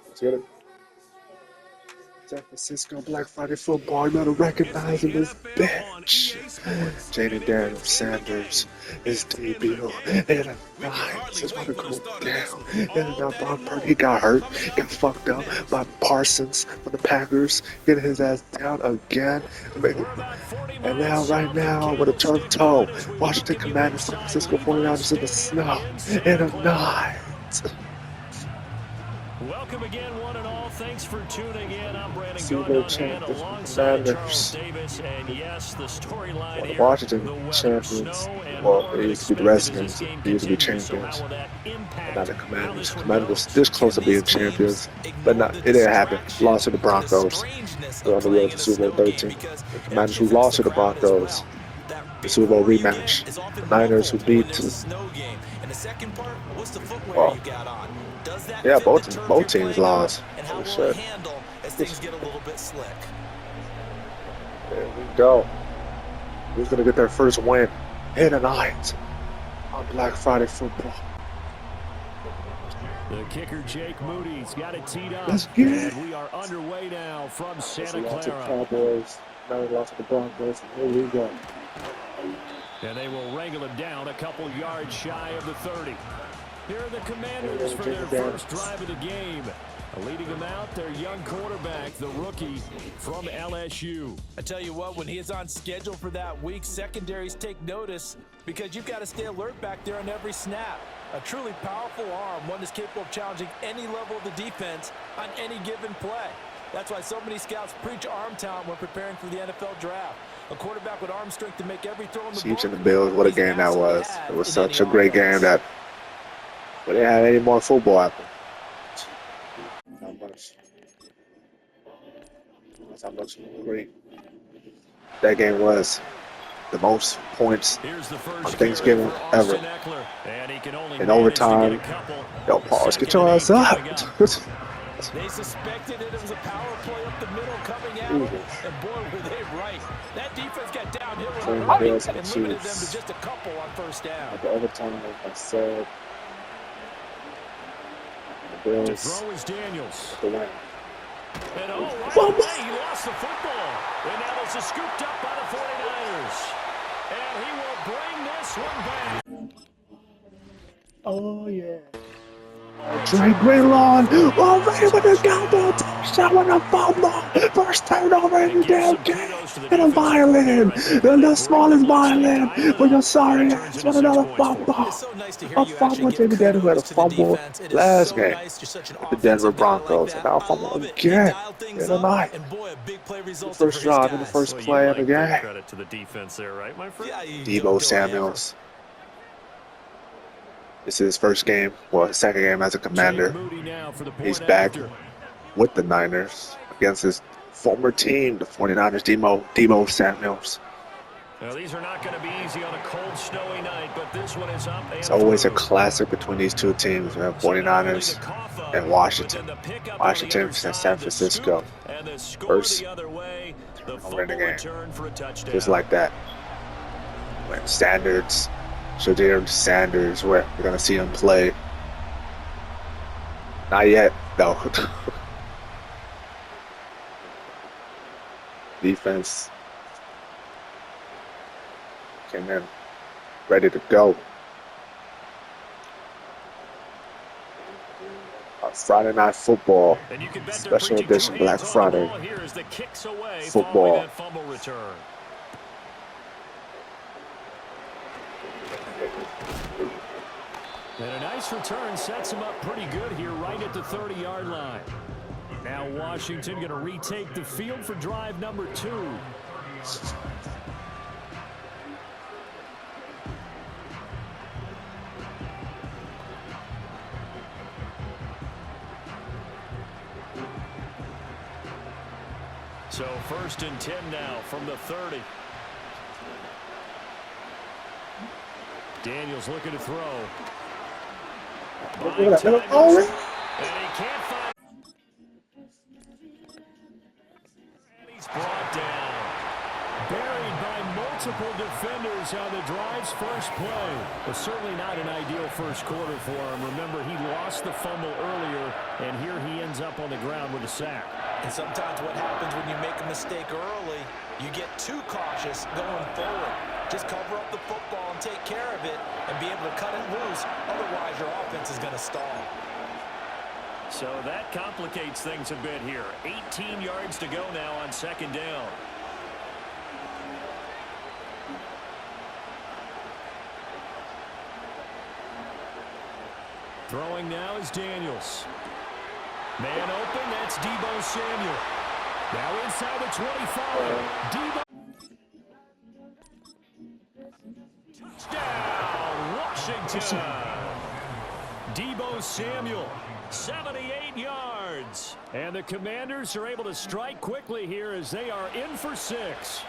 Let's get it. San Francisco Black Friday football. You better recognize in this bench. Jaden Daniel Sanders is debut. And a nice. It's about to go down. And now Brock Purdy, he got hurt. Got fucked up by Parsons from the Packers. Getting his ass down again. And now, right now, with a turf toe, Washington Commanders, San Francisco 49ers in the snow. And a night. Welcome again, one and all. Thanks for tuning in. I'm Brandon Super Gaudion alongside Charles Davis. And yes, the storyline here, Washington the weather, champions. snow, and Well, they used to be the Redskins. They used to be champions. Not the Commanders. Commanders was this close to being champions, but not. It didn't happen. Lost to the Broncos. They're on the road to Super Bowl 13. The Commanders who lost to the Broncos. The Super Bowl rematch. The Niners who beat. Well, yeah, both teams lost. For sure. There we go. Who's gonna get their first win in a night on Black Friday football? The kicker Jake Moody's got it teed up. Let's get it. And we are underway now from Santa Lost to Clara. Cowboys. Now we lost to the Broncos. Here we go. And they will wrangle him down a couple yards shy of the 30. Here are the Commanders for their first drive of the game. Leading them out, their young quarterback, the rookie from LSU. I tell you what, when he is on schedule for that week, secondaries take notice because you've got to stay alert back there on every snap. A truly powerful arm, one that's capable of challenging any level of the defense on any given play. That's why so many scouts preach arm talent when preparing for the NFL draft. A quarterback with arm strength to make every throw in the Chiefs ball. and the Bills, what a game that was. It was such a great game that we didn't have any more football after. Not much. That's how much great that game was. The most points on Thanksgiving ever. In overtime, yo, pause, get your ass up. They suspected it was a power play up the middle coming out, and boy, were they right. That defense got downhill and limited them to just a couple on first down. At the overtime, like I said, the Bills. To throw is Daniels. The win. And right away, he lost the football. And now this is scooped up by the 49ers. And he will bring this one back. Oh, yeah. Trey Greenlawn already with a goddamn touchdown with a fumble. First turnover in the damn game. And a violin. The smallest violin. But you're sorry ass with another fumble. A fumble. Jamie Daniels had a fumble last game with the Denver Broncos. And now a fumble again in the night. The first drive in the first play of the game. Credit to the defense there, right, my friend? Deebo Samuels. This is his first game, well, his second game as a Commander. He's back with the Niners against his former team, the 49ers, Deebo Samuels. Now, these are not going to be easy on a cold, snowy night, but this one is up. It's always a classic between these two teams, man, 49ers and Washington. Washington and San Francisco. First turnover in the game. Just like that. When Sanders, Shadir Sanders, where we're going to see him play. Not yet, though. Defense came in ready to go. Friday Night Football, special edition Black Friday football. And a nice return sets him up pretty good here right at the 30-yard line. Now Washington going to retake the field for drive number 2. So 1st and 10 now from the 30. Daniels looking to throw. And he can't find. And he's brought down. Buried by multiple multiple defenders on the drive's first play. Well, certainly not an ideal first quarter for him. Remember, he lost the fumble earlier, and here he ends up on the ground with a sack. And sometimes what happens when you make a mistake early, you get too cautious going forward. Just cover up the football and take care of it and be able to cut it loose. Otherwise, your offense is going to stall. So that complicates things a bit here. 18 yards to go now on second down. Throwing now is Daniels. Man open, that's Deebo Samuel. Now inside the 25. Deebo. Touchdown, Washington. Deebo Samuel, 78 yards. And the Commanders are able to strike quickly here as they are in for 6.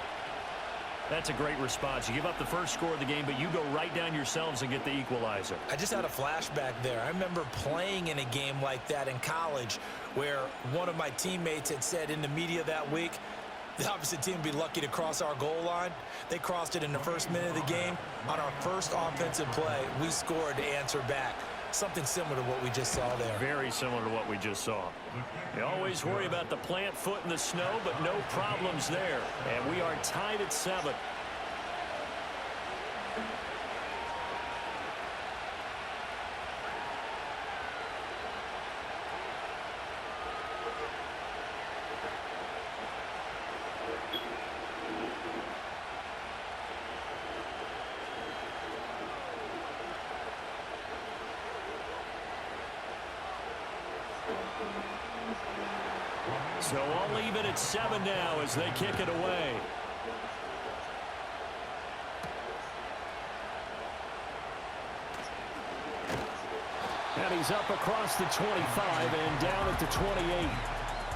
That's a great response. You give up the first score of the game, but you go right down yourselves and get the equalizer. I just had a flashback there. I remember playing in a game like that in college where one of my teammates had said in the media that week, the opposite team would be lucky to cross our goal line. They crossed it in the first minute of the game. On our first offensive play, we scored to answer back. Something similar to what we just saw there. Very similar to what we just saw. They always worry about the plant foot in the snow, but no problems there. And we are tied at 7. So I'll leave it at 7 now as they kick it away. And he's up across the 25 and down at the 28.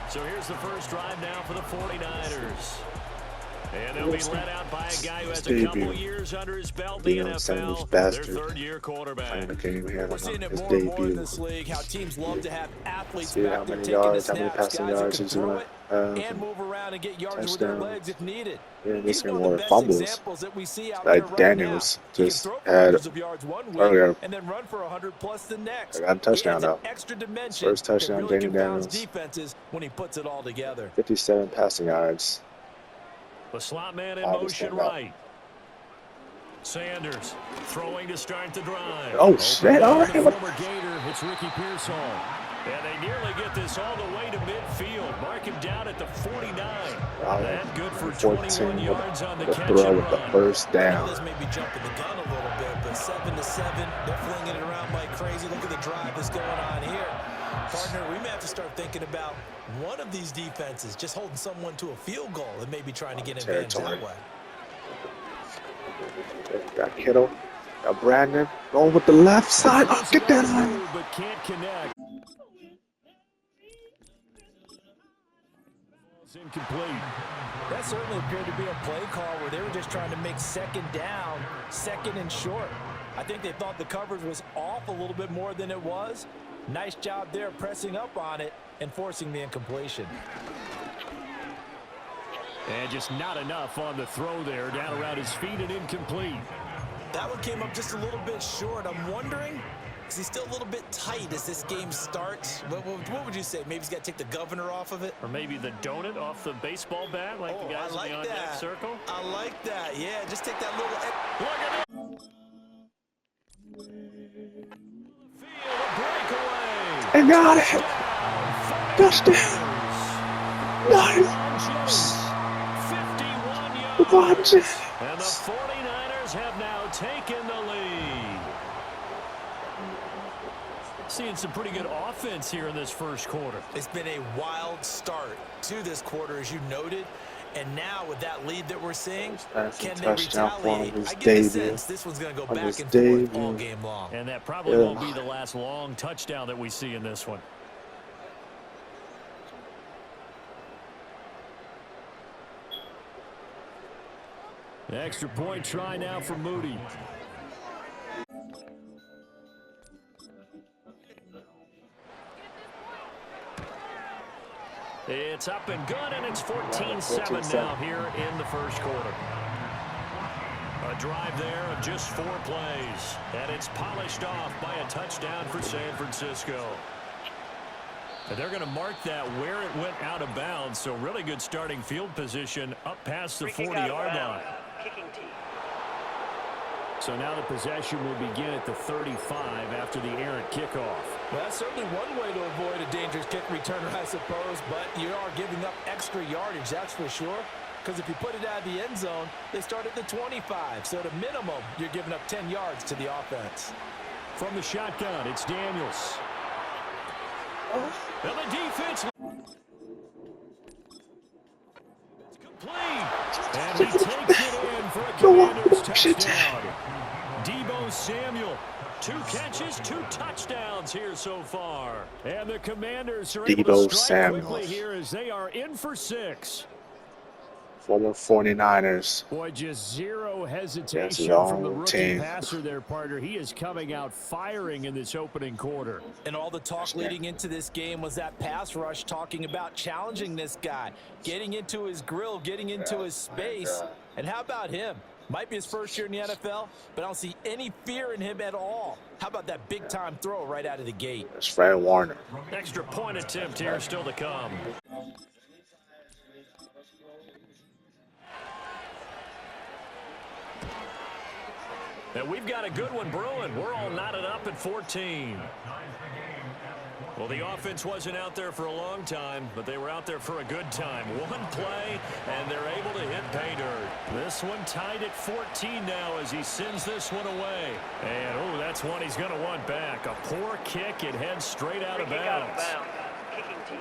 So here's the first drive now for the 49ers. And they'll be led out by a guy who has a couple years under his belt in the NFL, their third-year quarterback. We're seeing it more and more in this league, how teams love to have athletes back there taking the snaps, guys who can throw it and move around and get yards with their legs if needed. He's one of the best examples that we see out there right Daniels now. Just had earlier. And then run for 100 plus the next. Got a touchdown though. Extra dimension. First touchdown, really Daniels. Defenses when he puts it all together. 57 passing yards. The slot man in motion right. Sanders throwing to start the drive. Oh, shit. All right. Former Gator, it's Ricky Pearsall. And they nearly get this all the way to midfield. Mark him down at the 49. That good for 21 yards on the catch and run. With the first down. This may be jumping the gun a little bit, but 7-7, they're flinging it around like crazy. Look at the drive that's going on here. Partner, we may have to start thinking about one of these defenses just holding someone to a field goal and maybe trying to get an advantage that way. Got Kittle. Got Brandon. Going with the left side. Oh, get that line. But can't connect. It's incomplete. That certainly appeared to be a play call where they were just trying to make second down, second and short. I think they thought the coverage was off a little bit more than it was. Nice job there pressing up on it and forcing the incompletion. And just not enough on the throw there. Down around his feet and incomplete. That one came up just a little bit short. I'm wondering, is he still a little bit tight as this game starts? What would you say? Maybe he's got to take the governor off of it? Or maybe the donut off the baseball bat like the guys in the on-deck circle? I like that. Yeah, just take that little... Look at it! Breakaway. And got it. Touchdown. Nice. 51 yards. And the 49ers have now taken the lead. Seeing some pretty good offense here in this first quarter. It's been a wild start to this quarter, as you noted. And now with that lead that we're seeing, can they retaliate? I get the sense this one's going to go back and forth all game long. And that probably won't be the last long touchdown that we see in this one. The extra point try now for Moody. It's up and good, and it's 14-7 now here in the first quarter. drive there of just 4 plays. And it's polished off by a touchdown for San Francisco. And they're going to mark that where it went out of bounds. So really good starting field position up past the 40-yard line. Kicking team. So now the possession will begin at the 35 after the errant kickoff. Well, that's certainly one way to avoid a dangerous kick returner, I suppose, but you are giving up extra yardage, that's for sure. Because if you put it out of the end zone, they start at the 25. So at a minimum, you're giving up 10 yards to the offense. From the shotgun, it's Daniels. And the defense. It's complete. And he takes it in for a Commanders touchdown. Deebo Samuel. 2 catches, 2 touchdowns here so far. And the Commanders are able to strike quickly here as they are in for 6. Former 49ers. Boy, just zero hesitation from the rookie passer there, partner. He is coming out firing in this opening quarter. And all the talk leading into this game was that pass rush, talking about challenging this guy, getting into his grill, getting into his space. And how about him? Might be his first year in the NFL, but I don't see any fear in him at all. How about that big-time throw right out of the gate? It's Fred Warner. Extra point attempt here still to come. And we've got a good one brewing. We're all knotted up at 14. Well, the offense wasn't out there for a long time, but they were out there for a good time. One play, and they're able to hit pay dirt. This one tied at 14 now as he sends this one away. And, oh, that's one he's going to want back. A poor kick. It heads straight out of bounds. Kicking team.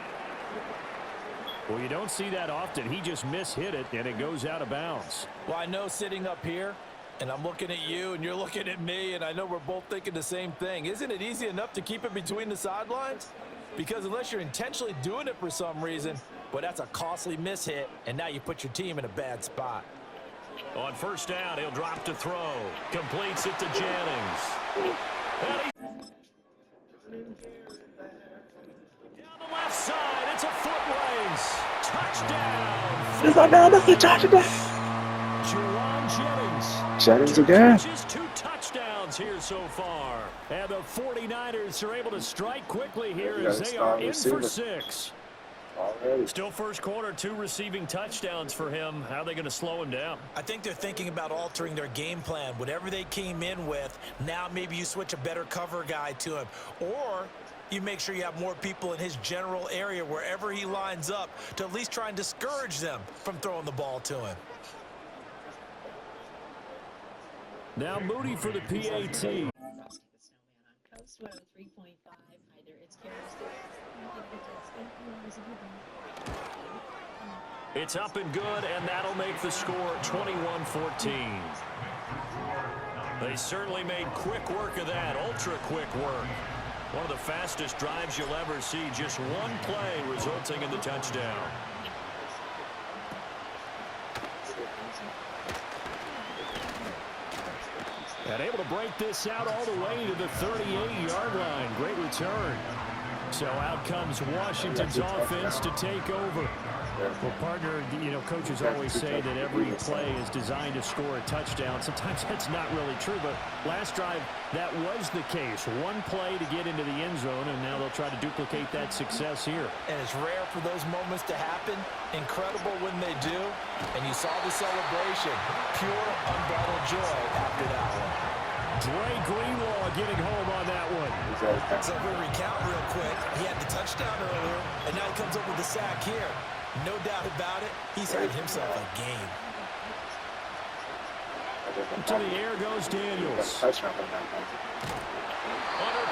Well, you don't see that often. He just mishit it, and it goes out of bounds. Well, I know sitting up here, and I'm looking at you, and you're looking at me, and I know we're both thinking the same thing. Isn't it easy enough to keep it between the sidelines? Because unless you're intentionally doing it for some reason, well, that's a costly mishit, and now you put your team in a bad spot. On first down, he'll drop to throw. Completes it to Jennings. Down the left side, it's a foot race. Touchdown. There's another touchdown. Jennings again. 2 touchdowns here so far. And the 49ers are able to strike quickly here as they are in for 6. Still first quarter, 2 receiving touchdowns for him. How are they going to slow him down? I think they're thinking about altering their game plan. Whatever they came in with, now maybe you switch a better cover guy to him. Or you make sure you have more people in his general area wherever he lines up to at least try and discourage them from throwing the ball to him. Now Moody for the PAT. It's up and good, and that'll make the score 21-14. They certainly made quick work of that, ultra-quick work. One of the fastest drives you'll ever see, just one play resulting in the touchdown. And able to break this out all the way to the 38-yard line. Great return. So out comes Washington's offense to take over. Well, partner, you know, coaches always say that every play is designed to score a touchdown. Sometimes that's not really true, but last drive, that was the case. One play to get into the end zone, and now they'll try to duplicate that success here. And it's rare for those moments to happen. Incredible when they do. And you saw the celebration. Pure, unbridled joy after that one. Dre Greenlaw getting home on that one. So if we recount real quick, he had the touchdown earlier, and now he comes up with the sack here. No doubt about it, he's had himself a game. To the air goes Daniels. Under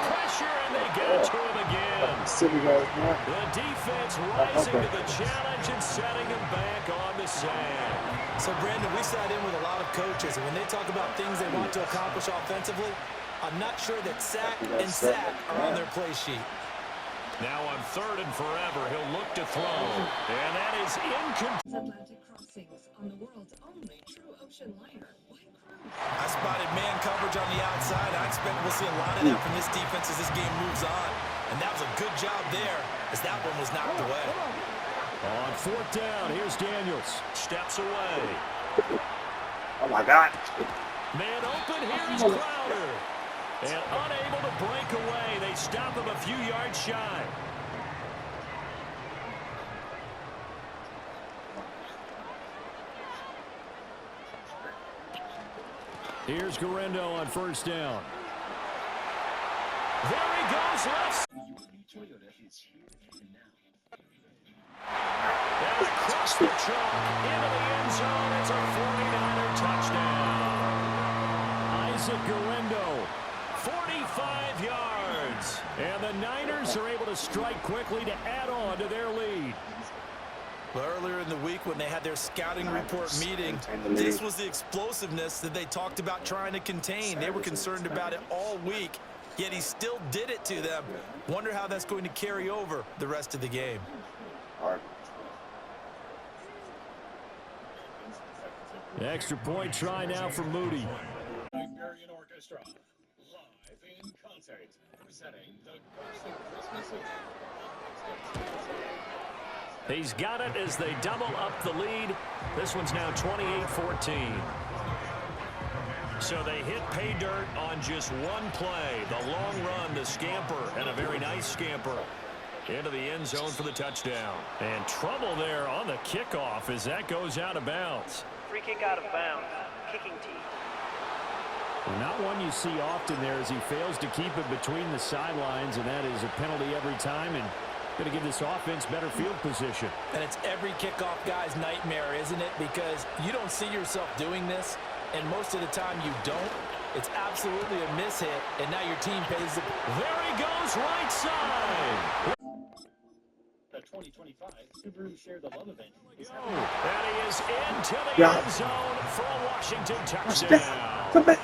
pressure, and they get it to him again. The defense rising to the challenge and setting him back on the sand. So, Brandon, we sat in with a lot of coaches, and when they talk about things they want to accomplish offensively, I'm not sure that sack and sack are on their play sheet. Now on 3rd and forever, he'll look to throw. And that is incomplete. Atlantic crossings on the world's only true ocean liner. I spotted man coverage on the outside. I expect we'll see a lot of that from this defense as this game moves on. And that was a good job there as that one was knocked away. On 4th down, here's Daniels. Steps away. Oh, my God. Man open, here's Crowder. And unable to break away. They stop him a few yards shy. Here's Garendo on first down. There he goes, left. And across the trunk, into the end zone. It's a 49er touchdown. Isaac Garendo, 45 yards. And the Niners are able to strike quickly to add on to their lead. Well, earlier in the week when they had their scouting report meeting, this was the explosiveness that they talked about trying to contain. They were concerned about it all week, yet he still did it to them. Wonder how that's going to carry over the rest of the game. The extra point try now for Moody. Orchestra, live in concert, presenting the Christmas. He's got it as they double up the lead. This one's now 28-14. So they hit pay dirt on just one play. The long run, the scamper, and a very nice scamper into the end zone for the touchdown. And trouble there on the kickoff as that goes out of bounds. Free kick out of bounds. Kicking team. Well, not one you see often there as he fails to keep it between the sidelines, and that is a penalty every time. And going to give this offense better field position. And it's every kickoff guy's nightmare, isn't it? Because you don't see yourself doing this, and most of the time you don't. It's absolutely a mishit, and now your team pays the... There he goes, right side. The 2025 Subaru Share the Love event is And he is into the end zone for a Washington touchdown.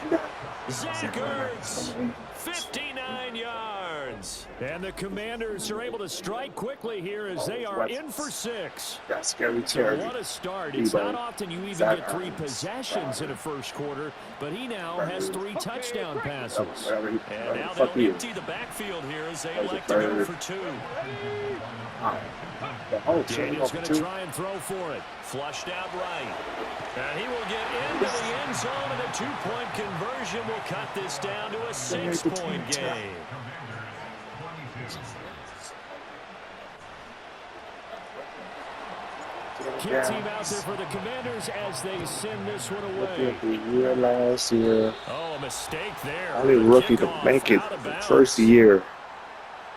Zach Ertz, 59 yards. And the Commanders are able to strike quickly here as they are in for 6. That's scary So territory. what a start. It's not often you even get 3 possessions in a first quarter, but he now has 3 touchdown passes. And now they'll empty the backfield here as they elect to go for 2. Daniel's going to try and throw for it. Flushed out right. And he will get into the end zone, and a 2-point conversion will cut this down to a 6-point game. Kill team out there for the Commanders as they send this one away. Last year, Oh, a mistake there. only rookie to make it the first year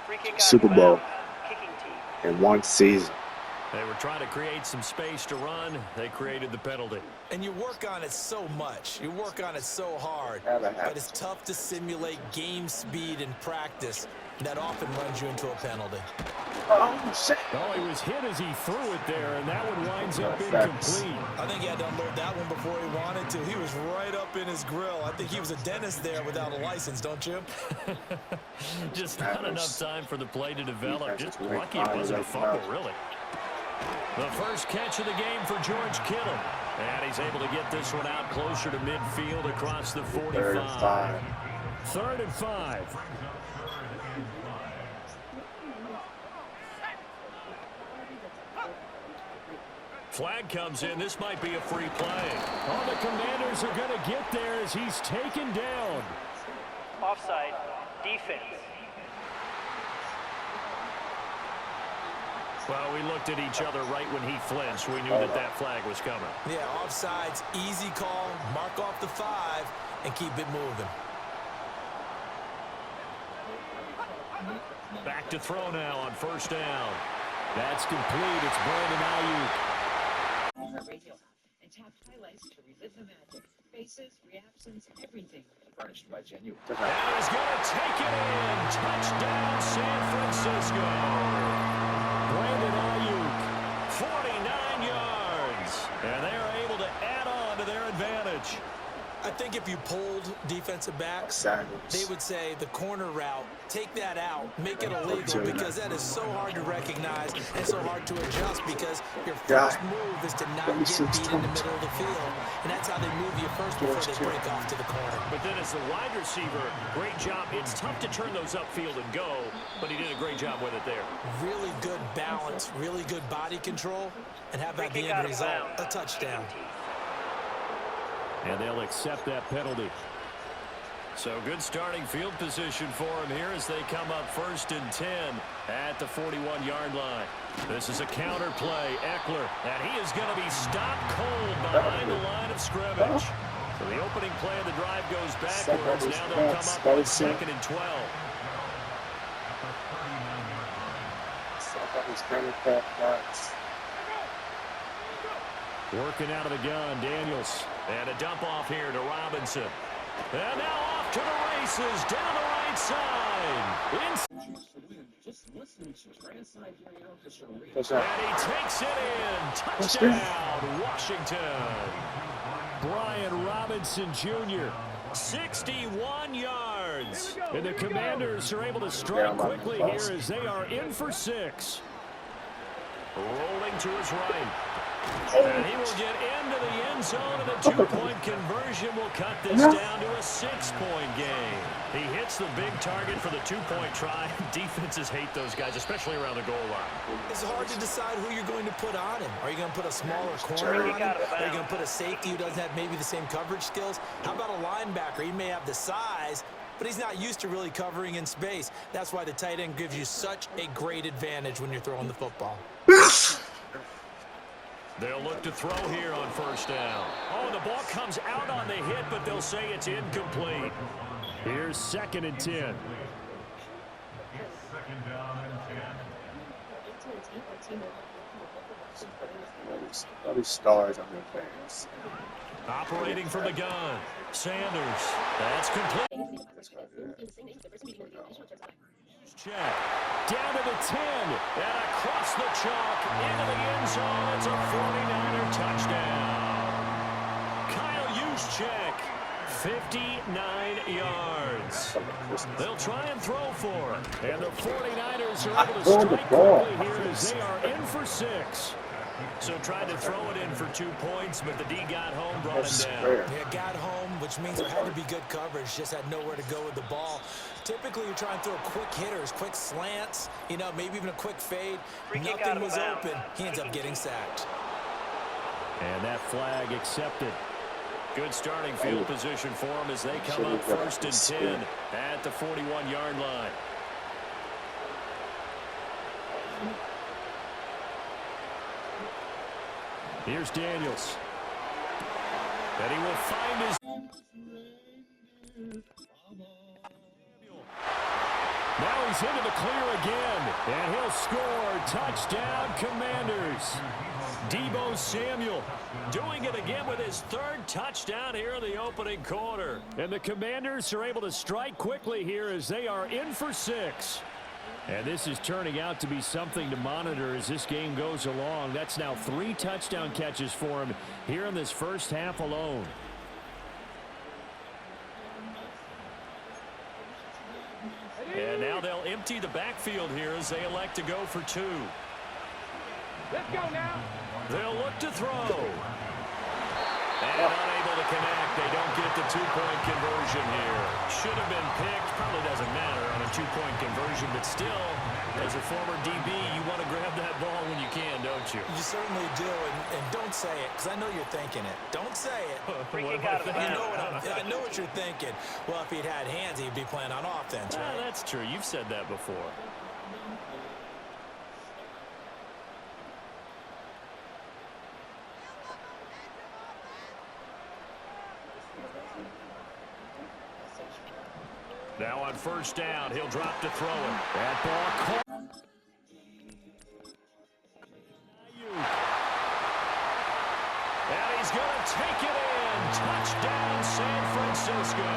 Free kick out Super of Bowl bounds. Kicking team. in one season. They were trying to create some space to run. They created the penalty. And you work on it so much. You work on it so hard. But it's tough to simulate game speed in practice. That often runs you into a penalty. Oh, shit. Oh, he was hit as he threw it there, and that one winds up incomplete. I think he had to unload that one before he wanted to. He was right up in his grill. I think he was a dentist there without a license, don't you? Just not enough time for the play to develop. Just lucky it wasn't a fumble, really. The first catch of the game for George Kittle. And he's able to get this one out closer to midfield across the 45. 3rd and 5. Flag comes in. This might be a free play. Oh, the Commanders are going to get there as he's taken down. Offside. Defense. Well, we looked at each other right when he flinched. We knew that that flag was coming. Yeah, offsides, easy call. Mark off the 5 and keep it moving. Back to throw now on first down. That's complete. It's Brandon Ayuk. Radio and tap highlights to relive the magic. Faces, reactions, everything. furnished by Genuine. And he's going to take it in. Touchdown, San Francisco. Brandon Ayuk, 49 yards. And they are able to add on to their advantage. I think if you pulled defensive backs, they would say the corner route, take that out, make it illegal, because that is so hard to recognize and so hard to adjust, because your first move is to not get beat in the middle of the field, and that's how they move you first before they break off to the corner. But then as the wide receiver, great job. It's tough to turn those upfield and go, but he did a great job with it there. Really good balance, really good body control, and how about the end result? A touchdown. And they'll accept that penalty. So good starting field position for him here as they come up 1st and 10 at the 41-yard line. This is a counter play. Eckler, and he is going to be stopped cold behind the line of scrimmage. So the opening play of the drive goes backwards. Now they'll come up on 2nd and 12. Working out of the gun, Daniels. And a dump off here to Robinson. And now off to the races, down the right side. And he takes it in. Touchdown, Washington. Brian Robinson Jr., 61 yards. And the Commanders are able to strike quickly here as they are in for 6. Rolling to his right. And he will get into the end zone, and a 2-point conversion will cut this down to a 6-point game. He hits the big target for the 2-point try. Defenses hate those guys, especially around the goal line. It's hard to decide who you're going to put on him. Are you going to put a smaller corner on him? Are you going to put a safety who doesn't have maybe the same coverage skills? How about a linebacker? He may have the size, but he's not used to really covering in space. That's why the tight end gives you such a great advantage when you're throwing the football. They'll look to throw here on 1st down. Oh, the ball comes out on the hit, but they'll say it's incomplete. Here's 2nd and 10. All these stars on their fans. Operating from the gun. Sanders. That's complete. Check. Down to the 10. And across the chalk. Into the end zone. It's a 49er touchdown. Kyle Juszczyk. 59 yards. They'll try and throw for it. And the 49ers are able to strike quickly here as they are in for 6. So tried to throw it in for 2 points, but the D got home, brought him down. Yeah, got home, which means there had to be good coverage. Just had nowhere to go with the ball. Typically, you're trying to throw quick hitters, quick slants, maybe even a quick fade. Nothing was open. He ends up getting sacked. And that flag accepted. Good starting field position for him as they come up 1st and 10 at the 41-yard line. Here's Daniels. And he will find his... Now he's into the clear again. And he'll score. Touchdown, Commanders. Deebo Samuel doing it again with his 3rd touchdown here in the opening quarter. And the Commanders are able to strike quickly here as they are in for 6. And this is turning out to be something to monitor as this game goes along. That's now 3 touchdown catches for him here in this first half alone. And now they'll empty the backfield here as they elect to go for 2. Let's go now. They'll look to throw. And unable to connect. They don't get the 2-point conversion here. Should have been picked. Probably doesn't matter on a 2-point conversion, but still, as a former DB, you want to grab that ball when you can, don't you? You certainly do, and don't say it, because I know you're thinking it. Don't say it. I know what you're thinking. Well, if he'd had hands, he'd be playing on offense, right? That's true. You've said that before. Now on 1st down, he'll drop to throw it. That ball caught. And he's going to take it in. Touchdown, San Francisco.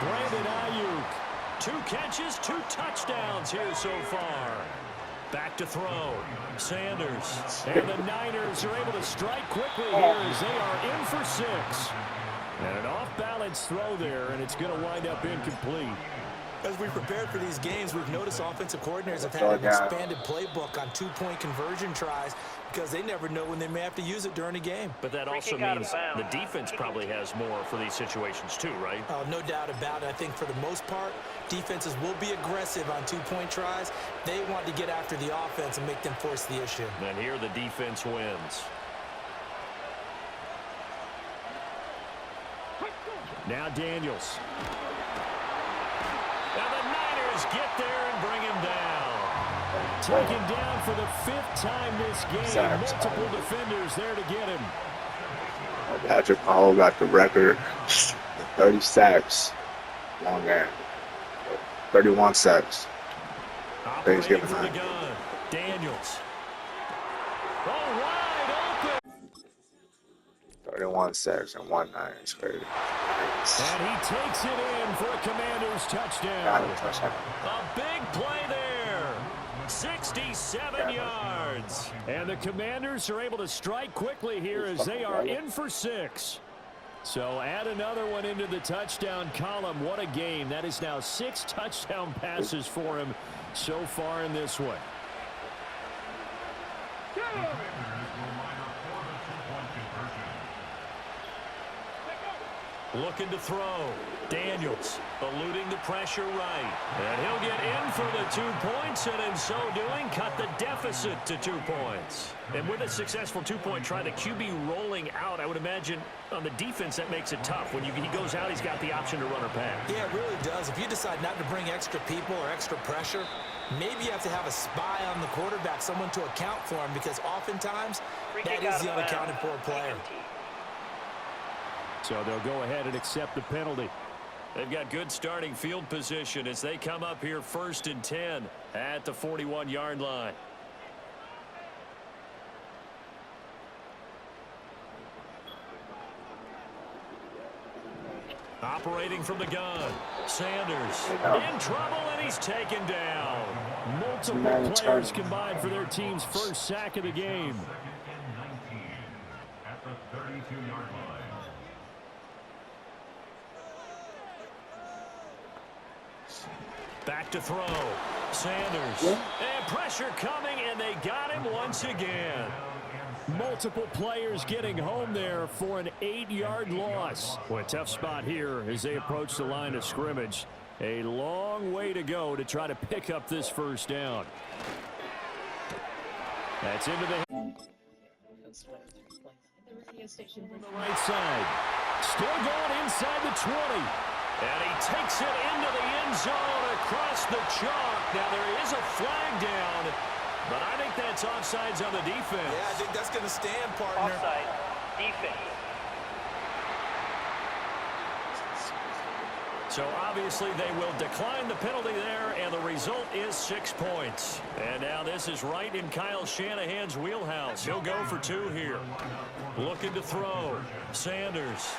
Brandon Ayuk. 2 catches, 2 touchdowns here so far. Back to throw. Sanders. And the Niners are able to strike quickly here as they are in for 6. And an off-balance throw there, and it's going to wind up incomplete. As we prepared for these games, we've noticed offensive coordinators have had an expanded playbook on 2-point conversion tries because they never know when they may have to use it during a game. But that also means the defense probably has more for these situations too, right? Oh, no doubt about it. I think for the most part, defenses will be aggressive on 2-point tries. They want to get after the offense and make them force the issue. And here the defense wins. Now Daniels. And the Niners get there and bring him down. Taken down for the 5th time this game. Multiple defenders there to get him. Patrick Powell got the record. 30 sacks. Long game. 31 sacks. Operating from the gun. Daniels. Oh, wide open. 31 sacks and 1 9. It's crazy. And he takes it in for a Commander's touchdown. A big play there. 67 yards. And the Commanders are able to strike quickly here as they are in for 6. So add another one into the touchdown column. What a game. That is now 6 touchdown passes for him so far in this one. Looking to throw. Daniels eluding the pressure right. And he'll get in for the 2 points, and in so doing, cut the deficit to 2 points. And with a successful 2-point try, the QB rolling out, I would imagine on the defense that makes it tough. When he goes out, he's got the option to run or pass. Yeah, it really does. If you decide not to bring extra people or extra pressure, maybe you have to have a spy on the quarterback, someone to account for him, because oftentimes that is the unaccounted for player. So they'll go ahead and accept the penalty. They've got good starting field position as they come up here 1st and 10 at the 41-yard line. Operating from the gun. Sanders in trouble, and he's taken down. Multiple players combined for their team's first sack of the game. Back to throw. Sanders. And pressure coming, and they got him once again. Multiple players getting home there for an 8-yard loss. Boy, a tough spot here as they approach the line of scrimmage. A long way to go to try to pick up this first down. That's into the right side. Still going inside the 20. And he takes it into the end zone across the chalk. Now there is a flag down, but I think that's offsides on the defense. Yeah, I think that's going to stand, partner. Offside. Defense. So obviously they will decline the penalty there, and the result is 6 points. And now this is right in Kyle Shanahan's wheelhouse. He'll go for 2 here. Looking to throw. Sanders.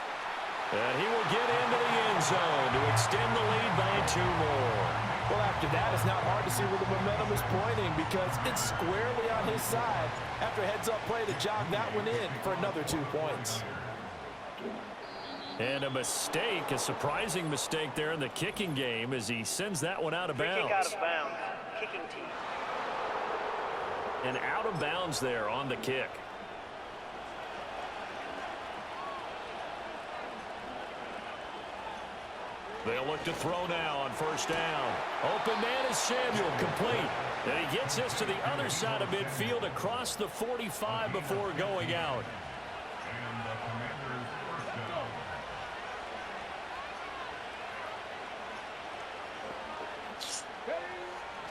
And he will get into the end zone to extend the lead by 2 more. Well, after that, it's not hard to see where the momentum is pointing because it's squarely on his side after a heads-up play to jog that one in for another 2 points. And a mistake, a surprising mistake there in the kicking game as he sends that one out of bounds. Free kick out of bounds. Kicking team. And out of bounds there on the kick. They'll look to throw now on first down. Open man is Samuel, complete. And he gets this to the other side of midfield across the 45 before going out.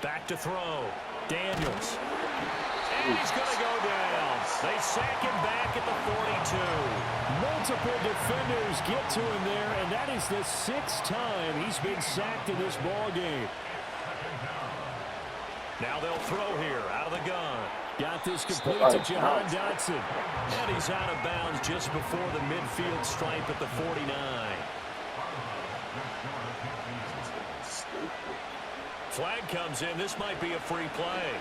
Back to throw. Daniels. And he's going to go down. They sack him back at the 42. Multiple defenders get to him there, and that is the 6th time he's been sacked in this ball game. Now they'll throw here out of the gun. Got this complete to Jahan Dotson. And he's out of bounds just before the midfield stripe at the 49. Flag comes in. This might be a free play.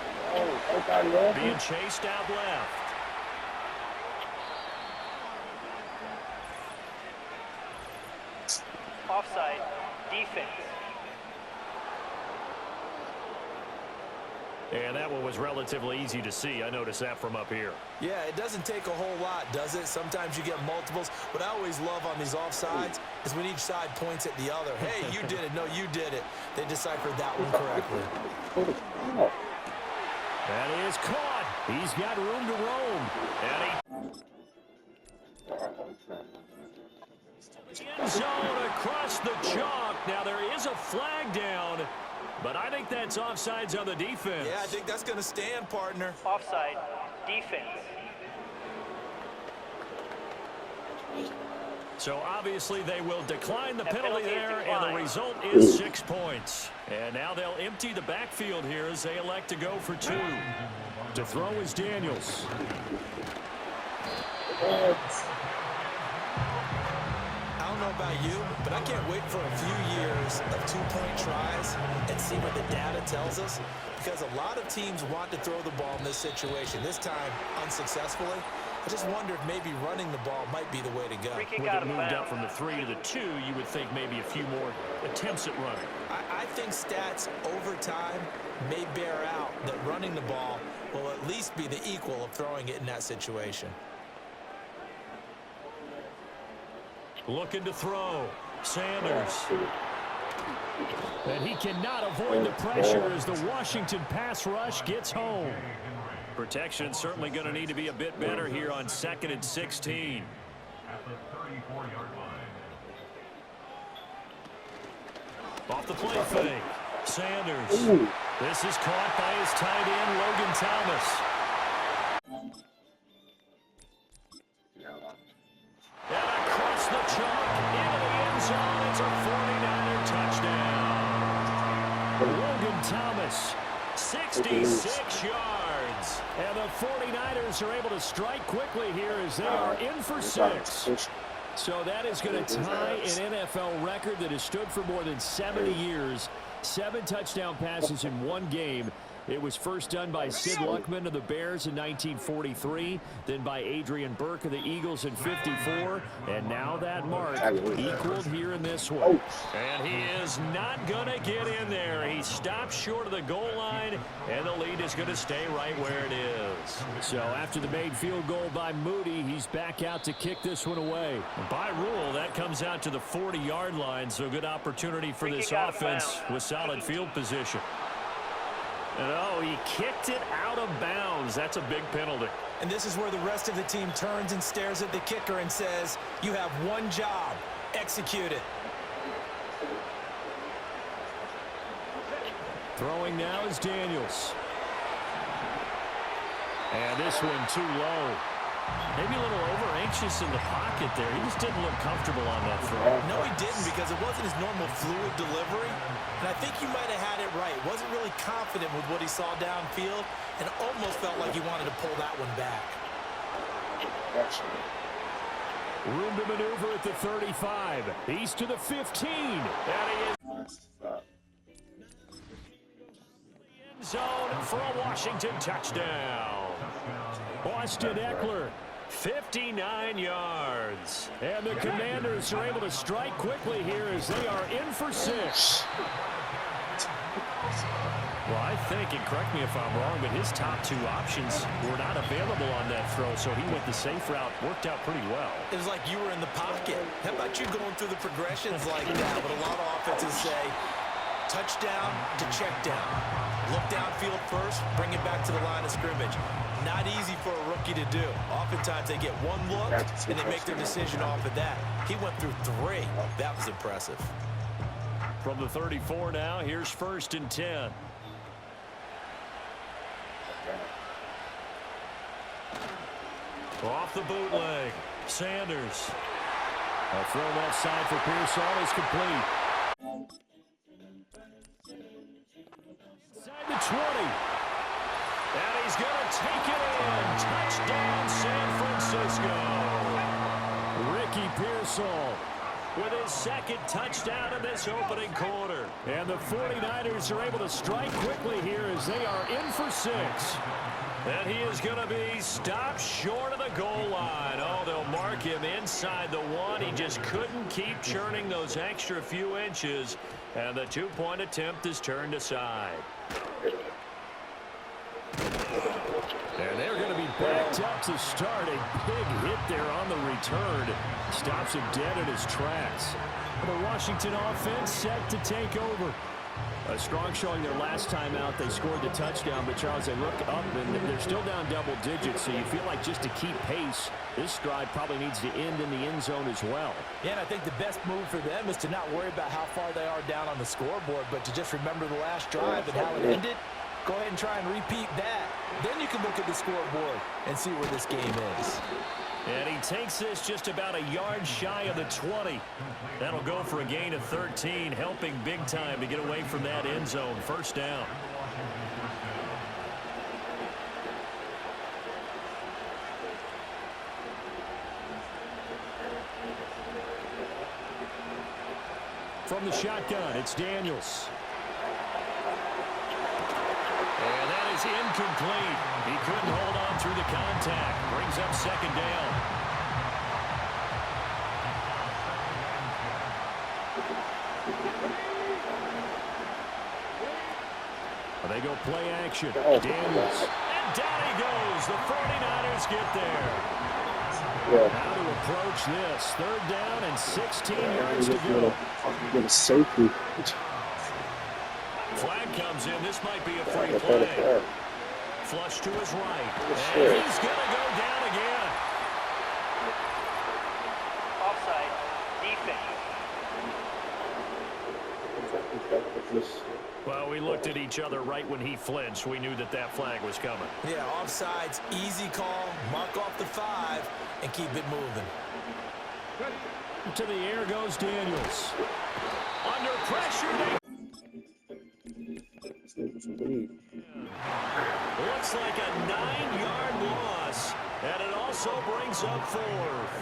Being chased out left. Offside. Defense. And that one was relatively easy to see. I noticed that from up here. Yeah, it doesn't take a whole lot, does it? Sometimes you get multiples. What I always love on these offsides is when each side points at the other. Hey, you did it. No, you did it. They deciphered that one correctly. That is caught. He's got room to roam. And End zone across the chalk. Now there is a flag down, but I think that's offsides on the defense. Yeah, I think that's going to stand, partner. Offside. Defense. So obviously they will decline the penalty there, and the result is 6 points. And now they'll empty the backfield here as they elect to go for 2. To throw is Daniels. I don't know about you, but I can't wait for a few years of 2-point tries and see what the data tells us, because a lot of teams want to throw the ball in this situation, this time unsuccessfully. I just wonder if maybe running the ball might be the way to go. With it moved up from the 3 to the 2, you would think maybe a few more attempts at running. I think stats over time may bear out that running the ball will at least be the equal of throwing it in that situation. Looking to throw. Sanders. And he cannot avoid the pressure as the Washington pass rush gets home. Protection certainly going to need to be a bit better here on 2nd and 16. Off the play fake. Sanders. This is caught by his tight end, Logan Thomas. And across the chalk into the end zone. It's a 49er touchdown. Logan Thomas, 66 yards. And the 49ers are able to strike quickly here as they are in for 6. So that is going to tie an NFL record that has stood for more than 70 years. 7 touchdown passes in one game. It was first done by Sid Luckman of the Bears in 1943, then by Adrian Burke of the Eagles in 54, and now that mark equaled here in this one. And he is not going to get in there. He stops short of the goal line, and the lead is going to stay right where it is. So after the made field goal by Moody, he's back out to kick this one away. By rule, that comes out to the 40-yard line, so good opportunity for this offense with solid field position. And oh, he kicked it out of bounds. That's a big penalty. And this is where the rest of the team turns and stares at the kicker and says, you have one job, execute it. Throwing now is Daniels. And this one too low. Maybe a little over-anxious in the pocket there. He just didn't look comfortable on that throw. No, he didn't, because it wasn't his normal fluid delivery. And I think you might have had it right. Wasn't really confident with what he saw downfield and almost felt like he wanted to pull that one back. Room to maneuver at the 35. He's to the 15. And he is end zone for a Washington touchdown. Austin Eckler, 59 yards. And the Commanders are able to strike quickly here as they are in for 6. Well, I think, and correct me if I'm wrong, but his top 2 options were not available on that throw, so he went the safe route. Worked out pretty well. It was like you were in the pocket. How about you going through the progressions like that? But a lot of offenses say touchdown to check down. Look downfield first, bring it back to the line of scrimmage. Not easy for a rookie to do. Oftentimes they get one look and they make their decision off of that. He went through 3. That was impressive. From the 34 now, here's 1st and 10. Off the bootleg, Sanders. A throw left side for Pearsall is complete. Inside the 20. And he's going to take it in. Touchdown, San Francisco. Ricky Pearsall with his 2nd touchdown in this opening quarter. And the 49ers are able to strike quickly here as they are in for 6. And he is going to be stopped short of the goal line. Oh, they'll mark him inside the 1. He just couldn't keep churning those extra few inches. And the 2-point attempt is turned aside. And they're going to be backed up to start. A big hit there on the return. Stops him dead in his tracks. The Washington offense set to take over. A strong showing their last time out. They scored the touchdown, but Charles, they look up and they're still down double digits, so you feel like just to keep pace, this drive probably needs to end in the end zone as well. Yeah, and I think the best move for them is to not worry about how far they are down on the scoreboard, but to just remember the last drive and how it ended. Go ahead and try and repeat that. Then you can look at the scoreboard and see where this game is. And he takes this just about a yard shy of the 20. That'll go for a gain of 13, helping big time to get away from that end zone. First down. From the shotgun, it's Daniels. And that is incomplete. He couldn't hold on through the contact. Brings up second down. They go play action. Daniels. And down he goes. The 49ers get there. How to approach this. Third down and 16 yards to go. Get a safety. Flag comes in. This might be a free play. Flush to his right. And he's going to go down again. Offside. Defense. Well, we looked at each other right when he flinched. We knew that that flag was coming. Yeah, offsides, easy call. Mark off the 5 and keep it moving. To the air goes Daniels. Under pressure. Looks like a 9-yard loss, and it also brings up 4th.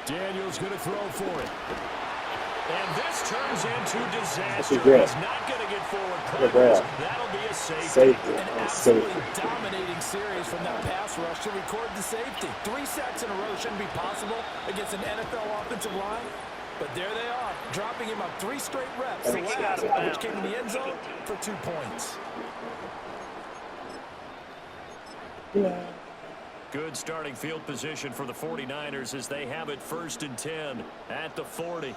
Daniels going to throw for it. And this turns into disaster. He's not going to get forward progress. That'll be a safety. An absolutely dominating series from that pass rush to record the safety. 3 sacks in a row shouldn't be possible against an NFL offensive line. But there they are, dropping him on 3 straight reps. The last, which came in the end zone for 2 points. Good starting field position for the 49ers as they have it 1st and 10 at the 40.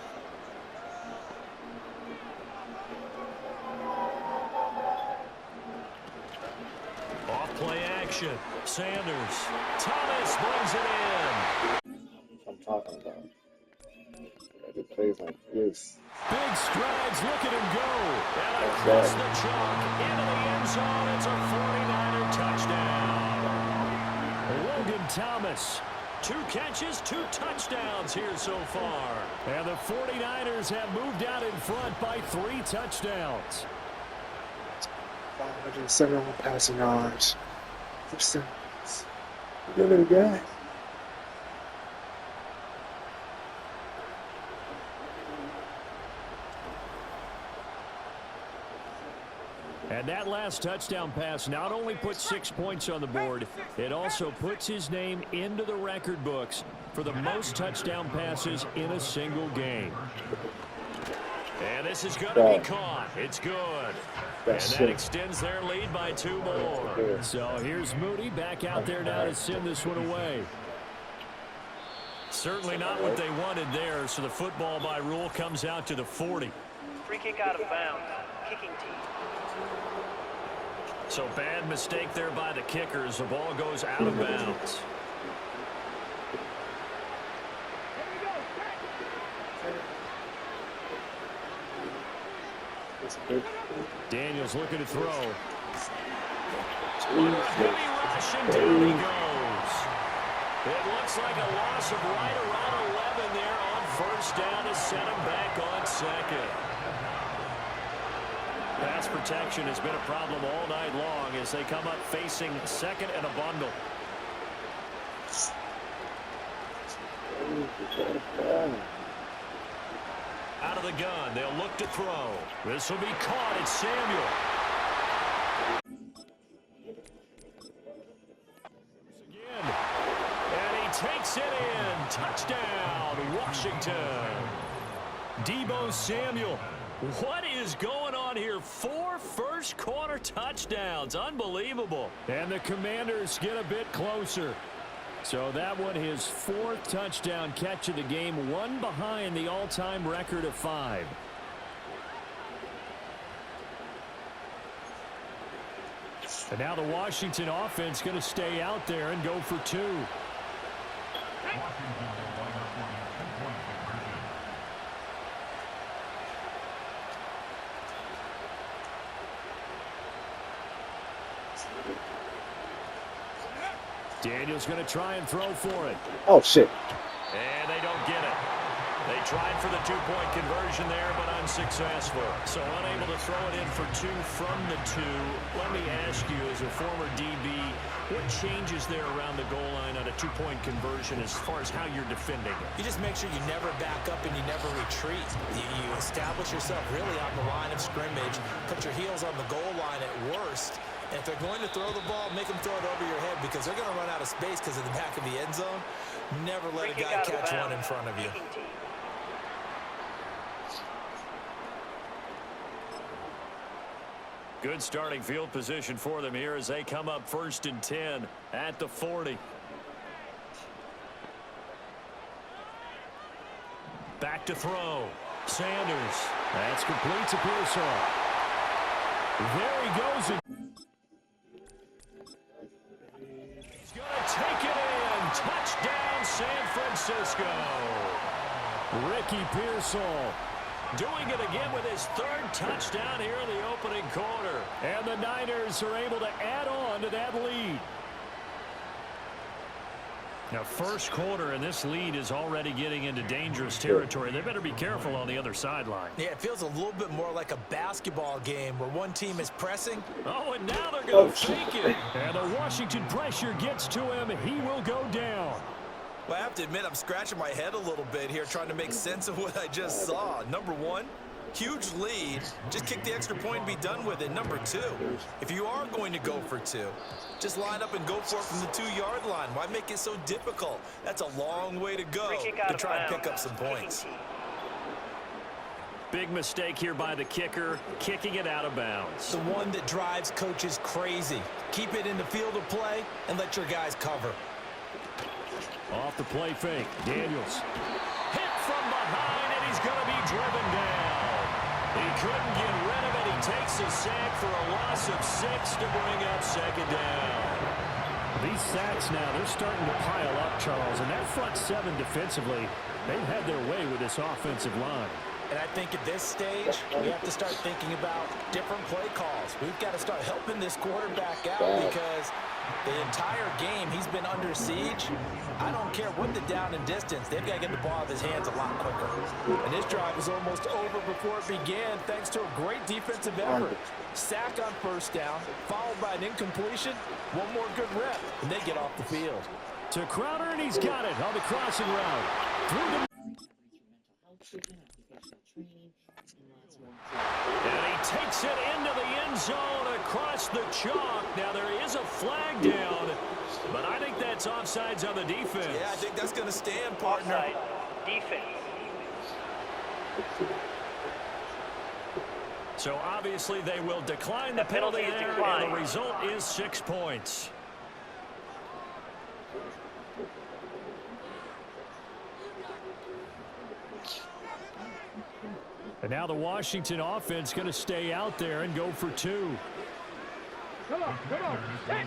Off play action. Sanders. Thomas brings it in. I'm talking about. It plays like this. Big strides. Look at him go. And across the chalk into the end zone. It's a 49er touchdown. Logan Thomas. 2 catches, 2 touchdowns here so far. And the 49ers have moved out in front by 3 touchdowns. 571 passing yards. Give it a guy. And that last touchdown pass not only puts 6 points on the board, it also puts his name into the record books for the most touchdown passes in a single game. And this is going to be caught. It's good. And that extends their lead by 2 more. So here's Moody back out there now to send this one away. Certainly not what they wanted there, so the football by rule comes out to the 40. Free kick out of bounds. Kicking team. So bad mistake there by the kickers. The ball goes out of bounds. Daniels looking to throw. Heavy rush and down he goes. It looks like a loss of right around 11 there on 1st down to set him back on 2nd. Pass protection has been a problem all night long as they come up facing 2nd and a bundle. Out of the gun, they'll look to throw. This will be caught. It's Samuel. Again. And he takes it in. Touchdown, Washington. Deebo Samuel. What is going on on here. 4 first-quarter touchdowns. Unbelievable. And the Commanders get a bit closer. So that one, his 4th touchdown catch of the game, one behind the all-time record of 5. And now the Washington offense going to stay out there and go for 2. Daniel's going to try and throw for it. Oh, shit. And they don't get it. They tried for the 2-point conversion there, but unsuccessful. So unable to throw it in for 2 from the 2. Let me ask you, as a former DB, what changes there around the goal line on a 2-point conversion as far as how you're defending it? You just make sure you never back up and you never retreat. You establish yourself really on the line of scrimmage, put your heels on the goal line at worst. And if they're going to throw the ball, make them throw it over your head because they're going to run out of space because of the back of the end zone. Never let a guy catch one in front of you. Good starting field position for them here as they come up 1st and 10 at the 40. Back to throw. Sanders. That's complete to Pearsall. There he goes. He's going to take it in. Touchdown, San Francisco. Ricky Pearsall doing it again with his 3rd touchdown here in the opening quarter. And the Niners are able to add on to that lead. Now, first quarter, and this lead is already getting into dangerous territory. They better be careful on the other sideline. Yeah, it feels a little bit more like a basketball game where one team is pressing. Oh, and now they're going to fake it. And the Washington pressure gets to him. He will go down. Well, I have to admit, I'm scratching my head a little bit here trying to make sense of what I just saw. Number 1, huge lead. Just kick the extra point and be done with it. Number 2, if you are going to go for 2, just line up and go for it from the 2-yard line. Why make it so difficult? That's a long way to go to try and pick up some points. Big mistake here by the kicker, kicking it out of bounds. The one that drives coaches crazy. Keep it in the field of play and let your guys cover. Off the play fake, Daniels. Hit from behind, and he's going to be driven down. He couldn't get rid of it. He takes a sack for a loss of 6 to bring up 2nd down. These sacks now, they're starting to pile up, Charles. And that front 7 defensively, they've had their way with this offensive line. And I think at this stage, we have to start thinking about different play calls. We've got to start helping this quarterback out because the entire game he's been under siege. I don't care what the down and distance. They've got to get the ball out of his hands a lot quicker. And this drive is almost over before it began thanks to a great defensive effort. Sack on 1st down, followed by an incompletion. One more good rep, and they get off the field. To Crowder, and he's got it on the crossing route. Through the... And he takes it into the end zone across the chalk. Now there is a flag down, but I think that's offsides on the defense. Yeah, I think that's going to stand, partner. Offside. Defense. So obviously they will decline the penalty there, and the result is 6 points. And now the Washington offense going to stay out there and go for 2. Come on, come on. Hey.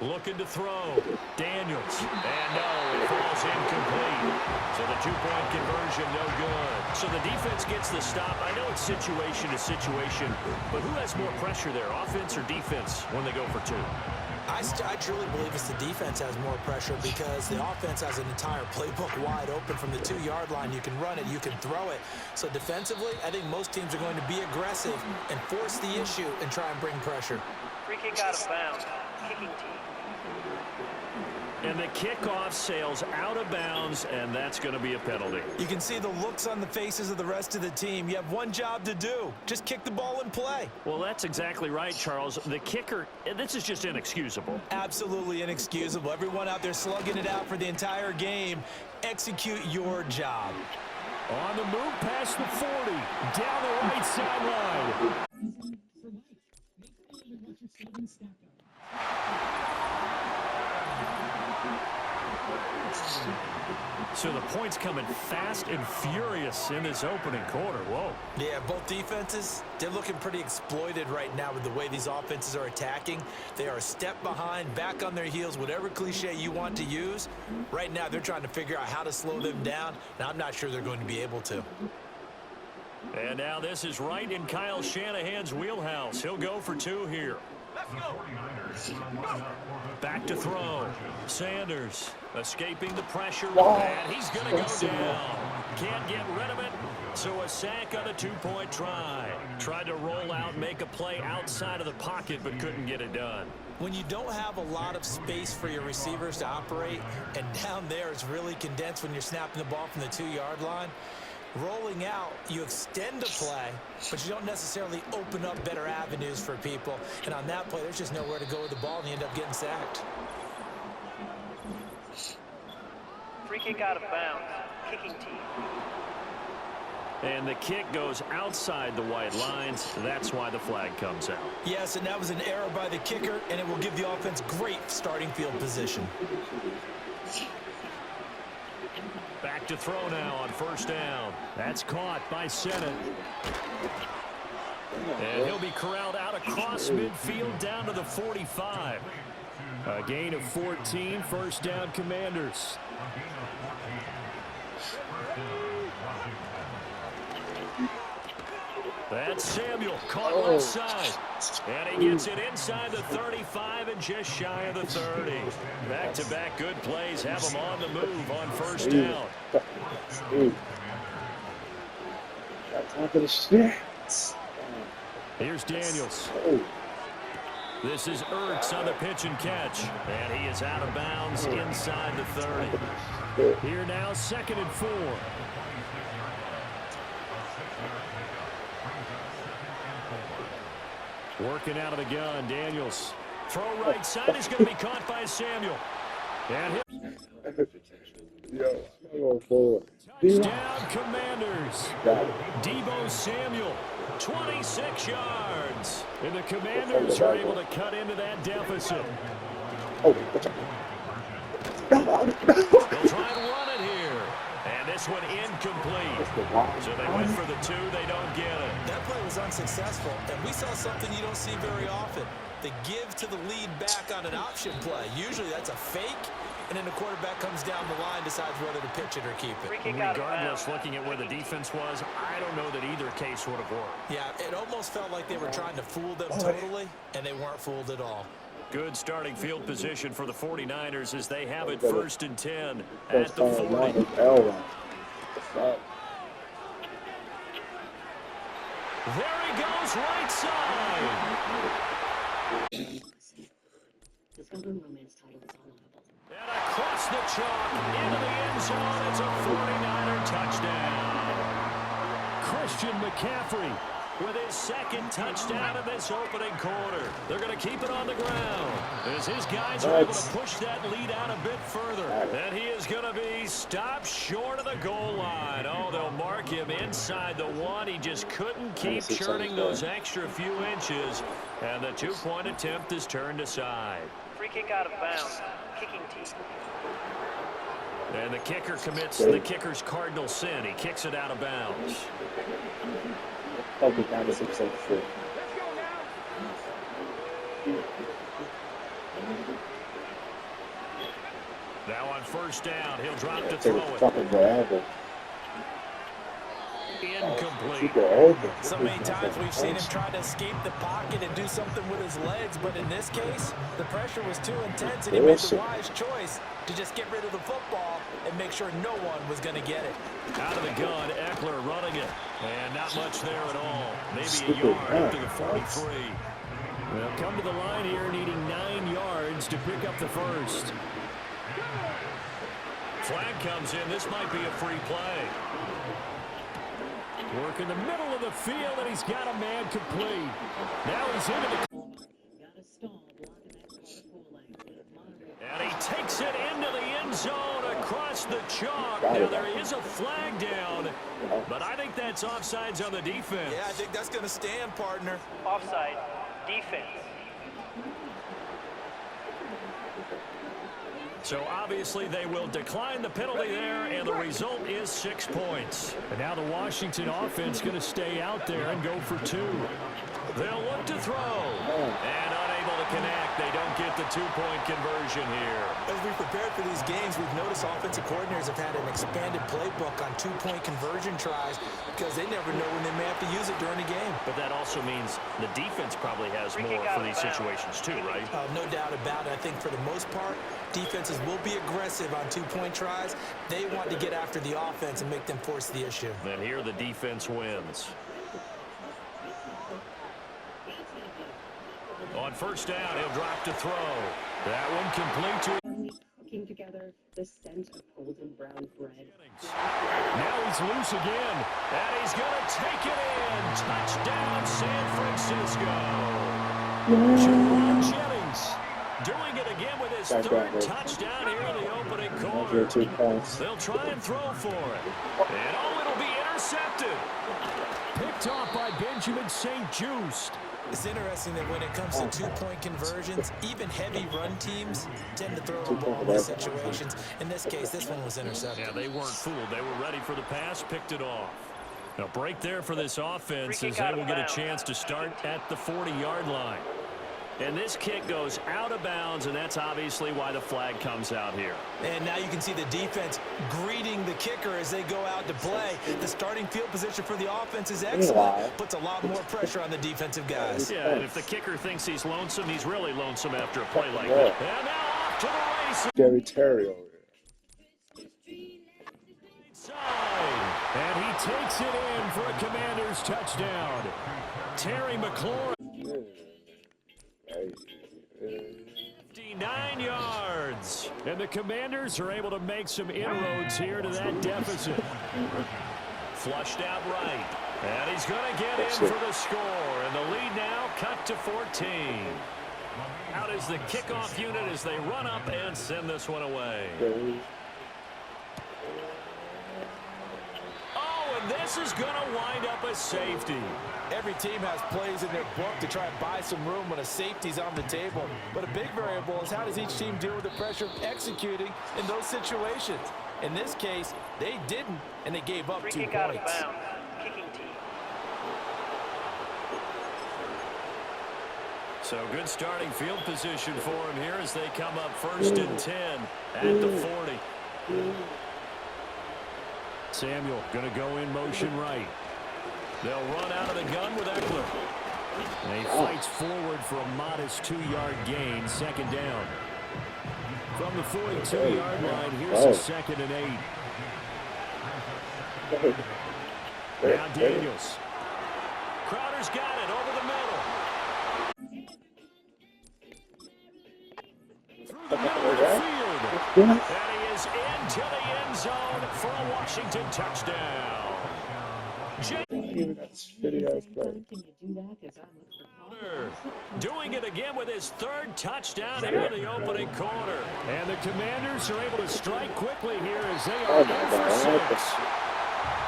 Looking to throw. Daniels. And no, it falls incomplete. So the 2-point conversion, no good. So the defense gets the stop. I know it's situation to situation, but who has more pressure there, offense or defense, when they go for 2? I truly believe it's the defense has more pressure because the offense has an entire playbook wide open from the 2-yard line. You can run it, you can throw it. So defensively, I think most teams are going to be aggressive and force the issue and try and bring pressure. Free kick out of bounds. Kicking team. And the kickoff sails out of bounds, and that's going to be a penalty. You can see the looks on the faces of the rest of the team. You have one job to do. Just kick the ball and play. Well, that's exactly right, Charles. The kicker, this is just inexcusable. Absolutely inexcusable. Everyone out there slugging it out for the entire game. Execute your job. On the move past the 40, down the right sideline. So the points coming fast and furious in this opening quarter. Whoa. Yeah, both defenses, they're looking pretty exploited right now with the way these offenses are attacking. They are a step behind, back on their heels, whatever cliche you want to use. Right now, they're trying to figure out how to slow them down, and I'm not sure they're going to be able to. And now this is right in Kyle Shanahan's wheelhouse. He'll go for two here. Back to throw. Sanders escaping the pressure, and he's going to go down. Can't get rid of it, so a sack on a two-point try. Tried to roll out, make a play outside of the pocket, but couldn't get it done. When you don't have a lot of space for your receivers to operate, and down there it's really condensed when you're snapping the ball from the 2-yard line, rolling out, you extend the play, but you don't necessarily open up better avenues for people. And on that play, there's just nowhere to go with the ball, and you end up getting sacked. Free kick out of bounds. Kicking team. And the kick goes outside the white lines. That's why the flag comes out. Yes, and that was an error by the kicker, and it will give the offense great starting field position. Back to throw now on first down. That's caught by Sennett. And he'll be corralled out across midfield down to the 45. A gain of 14, first down Commanders. That's Samuel, caught left side. And he gets it inside the 35 and just shy of the 30. Back-to-back good plays have him on the move on first down. Here's Daniels. This is Ertz on the pitch and catch. And he is out of bounds inside the 30. Here now, 2nd and 4. Working out of the gun, Daniels. Throw right side is going to be caught by Samuel. And touchdown Commanders. Deebo Samuel, 26 yards. And the Commanders are able to cut into that deficit. They'll try and run it here. And this one incomplete. So they went for the 2, they don't get it. That play was unsuccessful, and we saw something you don't see very often. The give to the lead back on an option play. Usually that's a fake, and then the quarterback comes down the line, decides whether to pitch it or keep it. Regardless, looking at where the defense was, I don't know that either case would have worked. Yeah, it almost felt like they were trying to fool them totally, and they weren't fooled at all. Good starting field position for the 49ers as they have it 1st and 10 at the 40. There he goes, right side. And across the chalk, into the end zone, it's a 49er touchdown. Christian McCaffrey with his 2nd touchdown in this opening quarter. They're going to keep it on the ground as his guys are able to push that lead out a bit further. And he is going to be stopped short of the goal line. Oh, they'll mark him inside the 1. He just couldn't keep churning those extra few inches. And the 2-point attempt is turned aside. Free kick out of bounds. Kicking team. And the kicker commits the kicker's cardinal sin. He kicks it out of bounds. Now on first down, he'll drop to throw it. Incomplete. So many times we've seen him try to escape the pocket and do something with his legs, but in this case, the pressure was too intense, and he made the wise choice to just get rid of the football and make sure no one was going to get it. Out of the gun, Eckler running it, and not much there at all. Maybe a yard up to the 43. They'll come to the line here needing 9 yards to pick up the first. Flag comes in. This might be a free play. Work in the middle of the field, and he's got a man complete. Now he's into the... And he takes it into the end zone across the chalk. Now there is a flag down, but I think that's offsides on the defense. Yeah, I think that's going to stand, partner. Offside. Defense. So obviously they will decline the penalty there, and the result is 6 points. And now the Washington offense going to stay out there and go for 2. They'll look to throw. And unable to connect. They don't get the 2-point conversion here. As we prepared for these games, we've noticed offensive coordinators have had an expanded playbook on 2-point conversion tries because they never know when they may have to use it during a game. But that also means the defense probably has more for these situations too, right? No doubt about it. I think for the most part, defenses will be aggressive on 2-point tries. They want to get after the offense and make them force the issue. And here the defense wins. On first down, he'll drop to throw. That one complete to... Cooking together the scent of golden brown bread. Now he's loose again, and he's going to take it in. Touchdown, San Francisco. Jerome Jennings doing it again with his third touchdown here in the opening quarter. 2 points. They'll try and throw for it. And it'll be intercepted. Picked off by Benjamin St. Just. It's interesting that when it comes to 2-point conversions, even heavy run teams tend to throw the ball in these situations. In this case, this one was intercepted. Yeah, they weren't fooled. They were ready for the pass, picked it off. Now, break there for this offense as they will get a chance to start at the 40-yard line. And this kick goes out of bounds, and that's obviously why the flag comes out here. And now you can see the defense greeting the kicker as they go out to play. The starting field position for the offense is excellent. Puts a lot more pressure on the defensive guys. Yeah, and if the kicker thinks he's lonesome, he's really lonesome after a play like that. And now off to the races. Gary Terry over here. And he takes it in for a Commanders touchdown. Terry McLaurin. 59 yards. And the Commanders are able to make some inroads here to that deficit. Flushed out right. And he's going to get in for the score. And the lead now cut to 14. Out is the kickoff unit as they run up and send this one away. Oh, and this is going to wind up a safety. Every team has plays in their book to try and buy some room when a safety's on the table. But a big variable is how does each team deal with the pressure of executing in those situations. In this case, they didn't, and they gave up 2 points. Out of bounds. Kicking team. So good starting field position for him here as they come up 1st and 10 at the 40. Samuel going to go in motion right. They'll run out of the gun with Eckler. And he fights forward for a modest 2-yard gain, 2nd down. From the 42-yard line, here's a 2nd and 8. Now Daniels. Crowder's got it over the middle. Through the middle of the field. And he is into the end zone for a Washington touchdown. Even that shitty ass play. Doing it again with his 3rd touchdown here in the opening quarter. And the Commanders are able to strike quickly here as they are 0 for 6.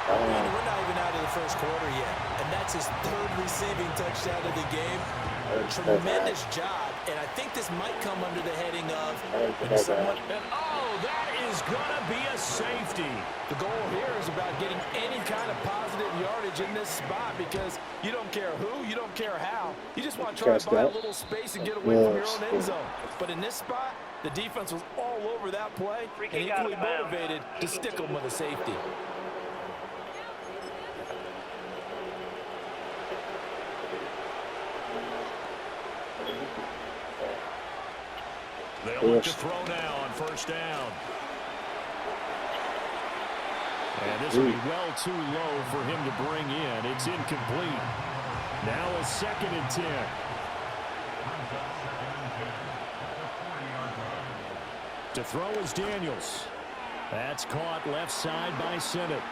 And we're not even out of the first quarter yet. And that's his 3rd receiving touchdown of the game. Tremendous job. And I think this might come under the heading of someone. And oh, that is going to be a safety. The goal here is about getting any kind of positive yardage in this spot because you don't care who, you don't care how. You just want to try to buy a little space and get away from your own end zone. But in this spot, the defense was all over that play and equally motivated to stick them with a safety. They'll look to throw now on 1st down. And this will be well too low for him to bring in. It's incomplete. Now a 2nd and 10. To throw is Daniels. That's caught left side by Sinnott.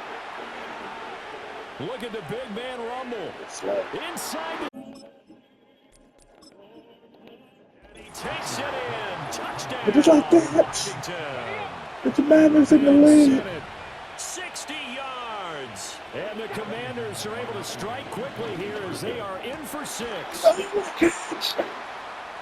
Look at the big man rumble. Inside. He takes it in. Touchdown. It is like that. The Commanders in the lead. 60 yards. And the Commanders are able to strike quickly here as they are in for 6. Oh my gosh.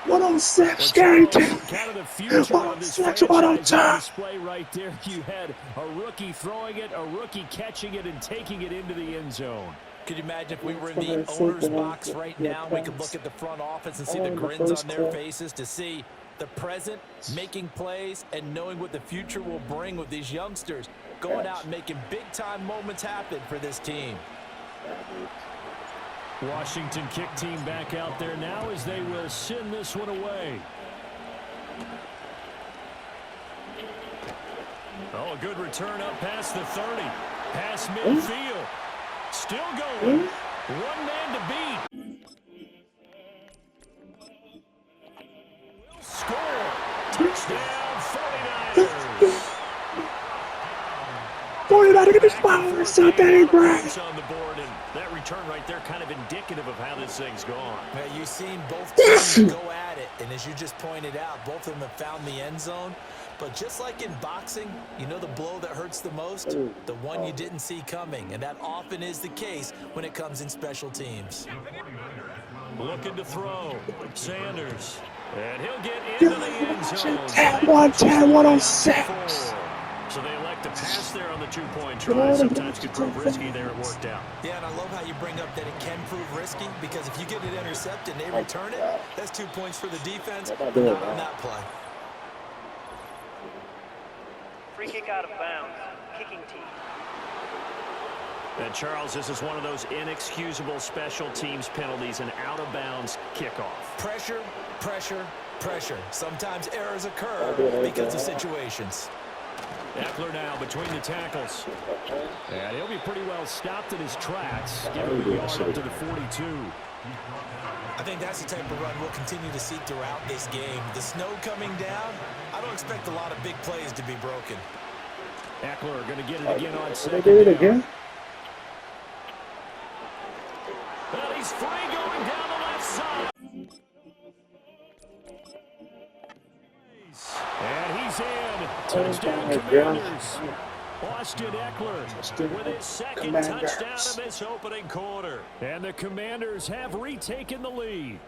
106, scary team. Kind of the future of this franchise on display right there. You had a rookie throwing it, a rookie catching it, and taking it into the end zone. Could you imagine if we were in the owner's box right now, we could look at the front office and see the grins on their faces to see the present, making plays, and knowing what the future will bring with these youngsters going out and making big-time moments happen for this team. Washington kick team back out there now as they will send this one away. Oh, a good return up past the 30. Past midfield. Still going. One man to beat. Will score. Touchdown, 49ers. 49ers get this power. So dang great. On the board, and that return right there kind of indicative of how this thing's gone. Now, you've seen both teams go at it, and as you just pointed out, both of them have found the end zone. But just like in boxing, you know the blow that hurts the most? The one you didn't see coming, and that often is the case when it comes in special teams. Looking to throw. Sanders. And he'll get into the end zone. 10-1, So they elect to pass there on the two-point try. Sometimes could prove risky there. It worked out. Yeah, and I love how you bring up that it can prove risky, because if you get it intercepted and they return it, that's 2 points for the defense, but not on that play. Free kick out of bounds. Kicking team. And Charles, this is one of those inexcusable special teams penalties, an out-of-bounds kickoff. Pressure, pressure, pressure. Sometimes errors occur because of situations. Eckler now between the tackles. And he'll be pretty well stopped in his tracks. Give him a yard up to the 42. I think that's the type of run we'll continue to see throughout this game. The snow coming down, I don't expect a lot of big plays to be broken. Eckler going to get it again on second. They did it again. Well, he's free going down the left side. And he's in. Touchdown, Commanders. Austin Eckler with his second touchdown of this opening quarter. And the Commanders have retaken the lead.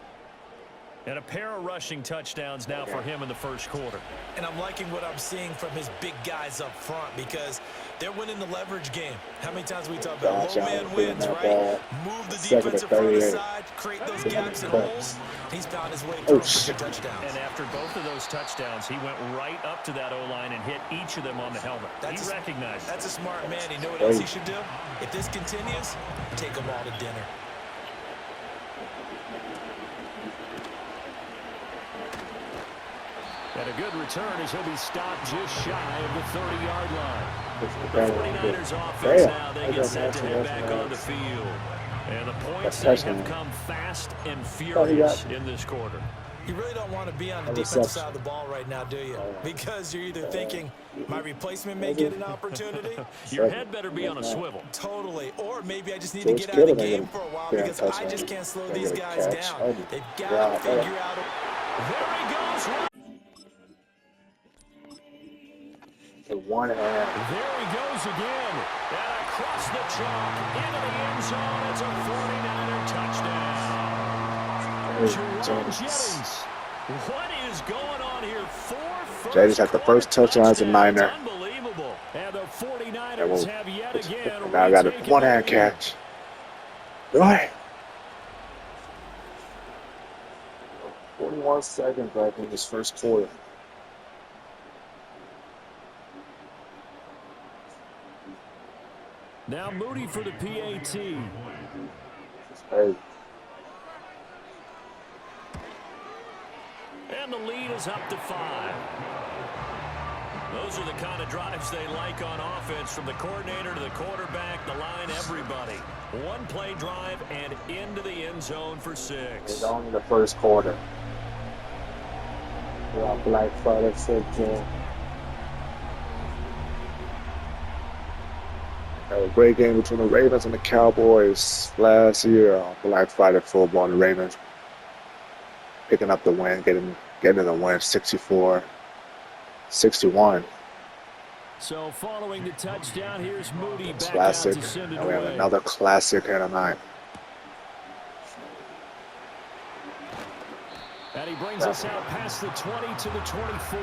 And a pair of rushing touchdowns now for him in the first quarter. And I'm liking what I'm seeing from his big guys up front, because they're winning the leverage game. How many times we talk about low man wins, right? Move the defensive front aside, create those gaps and holes. He's found his way through for touchdowns. And after both of those touchdowns, he went right up to that O-line and hit each of them on the helmet. He recognized it. That's a smart man. You know what else he should do? If this continues, take them all to dinner. And a good return as he'll be stopped just shy of the 30-yard line. The 49ers offense now, they get set to head back on the field. And the points they have come fast and furious in this quarter. You really don't want to be on the defensive side of the ball right now, do you? Because you're either thinking, my replacement may get an opportunity. Your head better be on a swivel. Totally. Or maybe I just need to get out of the game for a while, because I just can't slow these guys down. They've got to figure out. There he goes. The one hand. There he goes again. And across the chalk into the end zone. It's a 49er touchdown. Jerome Jennings. What is going on here? Jennings had the first touchdown as a Niner. Unbelievable. And the 49ers have yet again. Now I got a one-hand catch. Right. 41 seconds left in this first quarter. Now Moody for the PAT. Hey. And the lead is up to 5. Those are the kind of drives they like on offense, from the coordinator to the quarterback, the line, everybody. One-play drive and into the end zone for 6. It's only the first quarter. Black Friday football. Had a great game between the Ravens and the Cowboys last year on Black Friday football. The Ravens picking up the win, getting the win 64-61. So following the touchdown, here's Moody back Classic. out to send it And we have away. another classic here tonight. And he brings us out past the 20 to the 24.